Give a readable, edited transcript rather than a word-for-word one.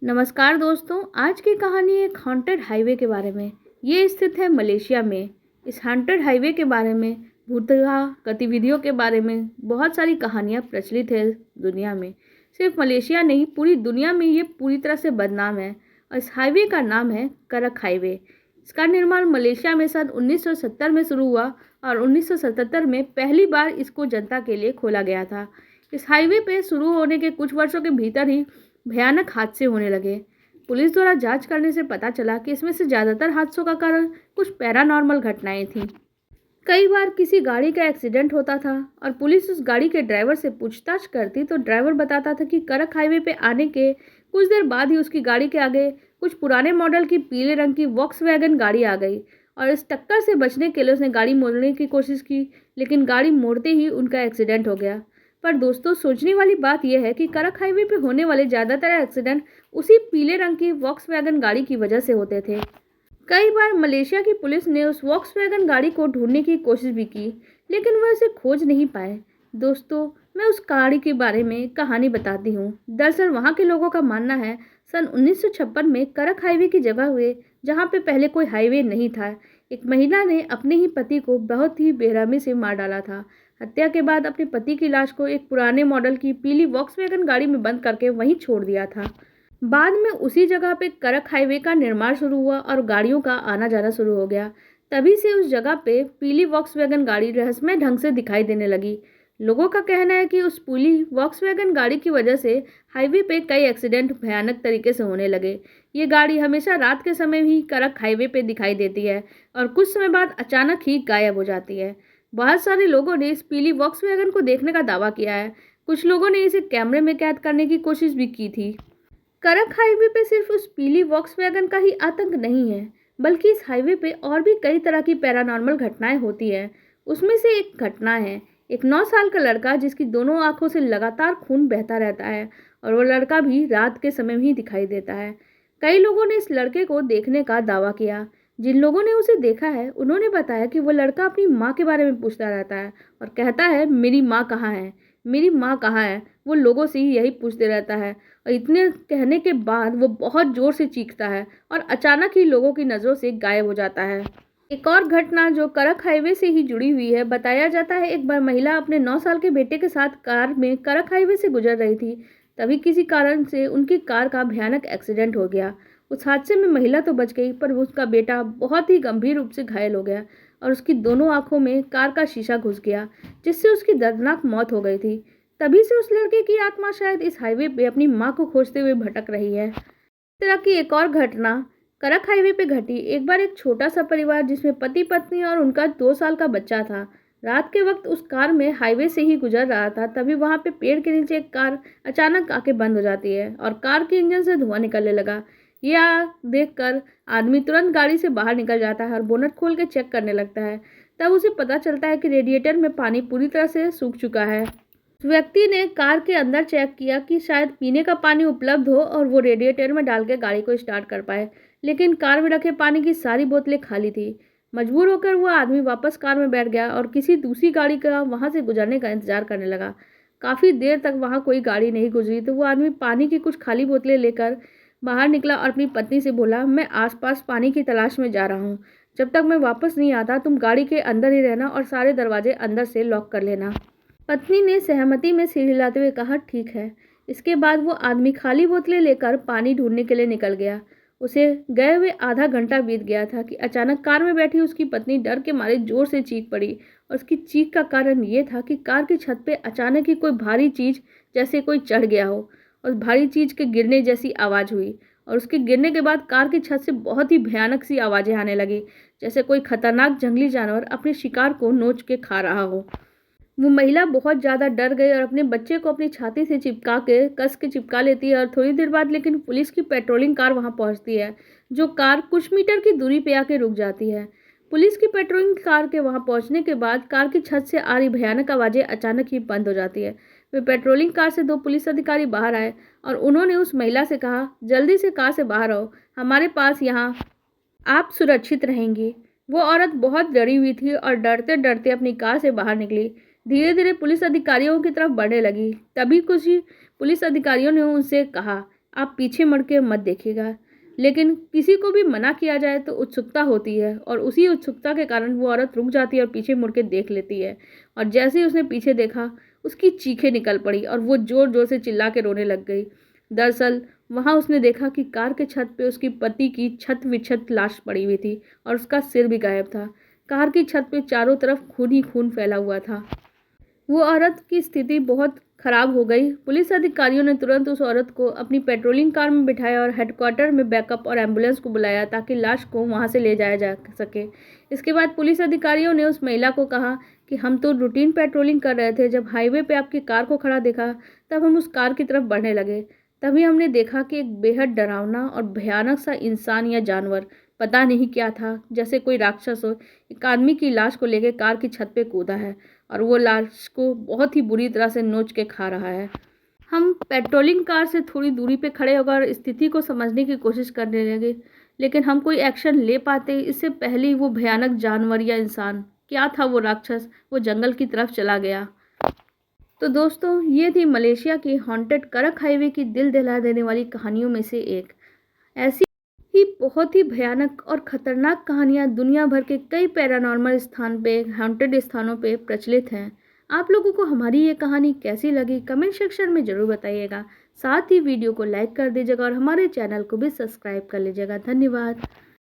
नमस्कार दोस्तों, आज की कहानी एक हॉन्टेड हाईवे के बारे में। ये स्थित है मलेशिया में। इस हॉन्टेड हाईवे के बारे में, भूतहा गतिविधियों के बारे में बहुत सारी कहानियाँ प्रचलित है दुनिया में। सिर्फ मलेशिया नहीं, पूरी दुनिया में ये पूरी तरह से बदनाम है। और इस हाईवे का नाम है करक हाईवे। इसका निर्माण मलेशिया में सन 1970 में शुरू हुआ और 1977 में पहली बार इसको जनता के लिए खोला गया था। इस हाईवे पे शुरू होने के कुछ वर्षों के भीतर ही भयानक हादसे होने लगे। पुलिस द्वारा जांच करने से पता चला कि इसमें से ज़्यादातर हादसों का कारण कुछ पैरानॉर्मल घटनाएं थीं। कई बार किसी गाड़ी का एक्सीडेंट होता था और पुलिस उस गाड़ी के ड्राइवर से पूछताछ करती तो ड्राइवर बताता था कि करक हाईवे पे आने के कुछ देर बाद ही उसकी गाड़ी के आगे कुछ पुराने मॉडल की पीले रंग की वॉक्सवैगन गाड़ी आ गई और इस टक्कर से बचने के लिए उसने गाड़ी मोड़ने की कोशिश की, लेकिन गाड़ी मोड़ते ही उनका एक्सीडेंट हो गया। पर दोस्तों, सोचने वाली बात यह है कि करक हाईवे पे होने वाले ज़्यादातर एक्सीडेंट उसी पीले रंग की वॉक्सवैगन गाड़ी की वजह से होते थे। कई बार मलेशिया की पुलिस ने उस वॉक्सवैगन गाड़ी को ढूंढने की कोशिश भी की, लेकिन वह इसे खोज नहीं पाए। दोस्तों, मैं उस गाड़ी के बारे में कहानी बताती हूँ। दरअसल वहाँ के लोगों का मानना है सन 1956 में करक हाईवे की जगह हुए, जहाँ पे पहले कोई हाईवे नहीं था, एक महिला ने अपने ही पति को बहुत ही बेरहमी से मार डाला था। हत्या के बाद अपने पति की लाश को एक पुराने मॉडल की पीली वॉक्सवैगन गाड़ी में बंद करके वहीं छोड़ दिया था। बाद में उसी जगह पे करक हाईवे का निर्माण शुरू हुआ और गाड़ियों का आना जाना शुरू हो गया। तभी से उस जगह पे पीली वॉक्सवैगन गाड़ी रहस्यमय ढंग से दिखाई देने लगी। लोगों का कहना है कि उस पीली वॉक्सवैगन गाड़ी की वजह से हाईवे पे कई एक्सीडेंट भयानक तरीके से होने लगे। ये गाड़ी हमेशा रात के समय ही करक हाईवे पे दिखाई देती है और कुछ समय बाद अचानक ही गायब हो जाती है। बहुत सारे लोगों ने इस पीली वॉक्सवैगन को देखने का दावा किया है। कुछ लोगों ने इसे कैमरे में कैद करने की कोशिश भी की थी। करक हाईवे पे सिर्फ उस पीली वॉक्सवैगन का ही आतंक नहीं है, बल्कि इस हाईवे पे और भी कई तरह की पैरानॉर्मल घटनाएं होती है। उसमें से एक घटना है एक 9 साल का लड़का जिसकी दोनों आंखों से लगातार खून बहता रहता है और वो लड़का भी रात के समय ही दिखाई देता है। कई लोगों ने इस लड़के को देखने का दावा किया। जिन लोगों ने उसे देखा है उन्होंने बताया कि वो लड़का अपनी माँ के बारे में पूछता रहता है और कहता है, मेरी माँ कहाँ है, मेरी माँ कहाँ है। वो लोगों से ही यही पूछते रहता है और इतने कहने के बाद वो बहुत ज़ोर से चीखता है और अचानक ही लोगों की नज़रों से गायब हो जाता है। एक और घटना जो करक हाईवे से ही जुड़ी हुई है, बताया जाता है एक बार महिला अपने 9 साल के बेटे के साथ कार में करक हाईवे से गुजर रही थी। तभी किसी कारण से उनकी कार का भयानक एक्सीडेंट हो गया। उस हादसे में महिला तो बच गई, पर उसका बेटा बहुत ही गंभीर रूप से घायल हो गया और उसकी दोनों आंखों में कार का शीशा घुस गया, जिससे उसकी दर्दनाक मौत हो गई थी। तभी से उस लड़के की आत्मा शायद इस हाईवे पे अपनी माँ को खोजते हुए भटक रही है। इस तरह की एक और घटना करक हाईवे पे घटी। एक बार एक छोटा सा परिवार जिसमें पति पत्नी और उनका 2 साल का बच्चा था, रात के वक्त उस कार में हाईवे से ही गुजर रहा था। तभी वहां पे पेड़ के नीचे एक कार अचानक आके बंद हो जाती है और कार के इंजन से धुआं निकलने लगा। यह देखकर आदमी तुरंत गाड़ी से बाहर निकल जाता है और बोनट खोल के चेक करने लगता है। तब उसे पता चलता है कि रेडिएटर में पानी पूरी तरह से सूख चुका है। व्यक्ति ने कार के अंदर चेक किया कि शायद पीने का पानी उपलब्ध हो और वो रेडिएटर में डाल के गाड़ी को स्टार्ट कर पाए, लेकिन कार में रखे पानी की सारी बोतलें खाली थी। मजबूर होकर वो आदमी वापस कार में बैठ गया और किसी दूसरी गाड़ी का वहां से गुजरने का इंतजार करने लगा। काफ़ी देर तक वहां कोई गाड़ी नहीं गुजरी तो वो आदमी पानी की कुछ खाली बोतलें लेकर बाहर निकला और अपनी पत्नी से बोला, मैं आसपास पानी की तलाश में जा रहा हूँ। जब तक मैं वापस नहीं आता तुम गाड़ी के अंदर ही रहना और सारे दरवाजे अंदर से लॉक कर लेना। पत्नी ने सहमति में सिर हिलाते हुए कहा, ठीक है। इसके बाद वो आदमी खाली बोतलें लेकर पानी ढूंढने के लिए निकल गया। उसे गए हुए आधा घंटा बीत गया था कि अचानक कार में बैठी उसकी पत्नी डर के मारे जोर से चीख पड़ी और उसकी चीख का कारण ये था कि कार की छत पे अचानक ही कोई भारी चीज़ जैसे कोई चढ़ गया हो और भारी चीज़ के गिरने जैसी आवाज़ हुई और उसके गिरने के बाद कार की छत से बहुत ही भयानक सी आवाज़ें आने लगी, जैसे कोई खतरनाक जंगली जानवर अपने शिकार को नोच के खा रहा हो। वो महिला बहुत ज़्यादा डर गई और अपने बच्चे को अपनी छाती से चिपका के कस के चिपका लेती है और थोड़ी देर बाद लेकिन पुलिस की पेट्रोलिंग कार वहां पहुंचती है, जो कार कुछ मीटर की दूरी पे आके रुक जाती है। पुलिस की पेट्रोलिंग कार के वहां पहुंचने के बाद कार की छत से आ रही भयानक आवाज़ें अचानक ही बंद हो जाती है। वे पेट्रोलिंग कार से 2 पुलिस अधिकारी बाहर आए और उन्होंने उस महिला से कहा, जल्दी से कार से बाहर आओ, हमारे पास यहाँ आप सुरक्षित रहेंगी। वो औरत बहुत डरी हुई थी और डरते डरते अपनी कार से बाहर निकली। धीरे धीरे पुलिस अधिकारियों की तरफ बढ़ने लगी। तभी कुछ ही पुलिस अधिकारियों ने उनसे कहा आप पीछे मुड़ के मत देखिएगा। लेकिन किसी को भी मना किया जाए तो उत्सुकता होती है और उसी उत्सुकता के कारण वो औरत रुक जाती है और पीछे मुड़ के देख लेती है। और जैसे ही उसने पीछे देखा, उसकी चीखें निकल पड़ी और वो ज़ोर-ज़ोर से चिल्ला के रोने लग गई। दरअसल वहाँ उसने देखा कि कार के छत पे उसके पति की छत-विछत लाश पड़ी हुई थी और उसका सिर भी गायब था। कार की छत पे चारों तरफ खून ही खून फैला हुआ था। वो औरत की स्थिति बहुत खराब हो गई। पुलिस अधिकारियों ने तुरंत उस औरत को अपनी पेट्रोलिंग कार में बिठाया और हेडक्वार्टर में बैकअप और एम्बुलेंस को बुलाया ताकि लाश को वहां से ले जाया जा सके। इसके बाद पुलिस अधिकारियों ने उस महिला को कहा कि हम तो रूटीन पेट्रोलिंग कर रहे थे, जब हाईवे पे आपकी कार को खड़ा देखा तब हम उस कार की तरफ बढ़ने लगे। तभी हमने देखा कि एक बेहद डरावना और भयानक सा इंसान या जानवर, पता नहीं क्या था, जैसे कोई राक्षस हो, एक आदमी की लाश को लेकर कार की छत पे कूदा है और वो लाश को बहुत ही बुरी तरह से नोच के खा रहा है। हम पेट्रोलिंग कार से थोड़ी दूरी पे खड़े होकर स्थिति को समझने की कोशिश करने लगे, लेकिन हम कोई एक्शन ले पाते इससे पहले ही वो भयानक जानवर या इंसान, क्या था वो राक्षस, वो जंगल की तरफ चला गया। तो दोस्तों, ये थी मलेशिया की हॉन्टेड करक हाईवे की दिल दहला देने वाली कहानियों में से एक। ऐसी ही बहुत ही भयानक और खतरनाक कहानियां दुनिया भर के कई पैरानॉर्मल स्थान पे, हॉन्टेड स्थानों पे प्रचलित हैं। आप लोगों को हमारी ये कहानी कैसी लगी कमेंट सेक्शन में ज़रूर बताइएगा। साथ ही वीडियो को लाइक कर दीजिएगा और हमारे चैनल को भी सब्सक्राइब कर लीजिएगा। धन्यवाद।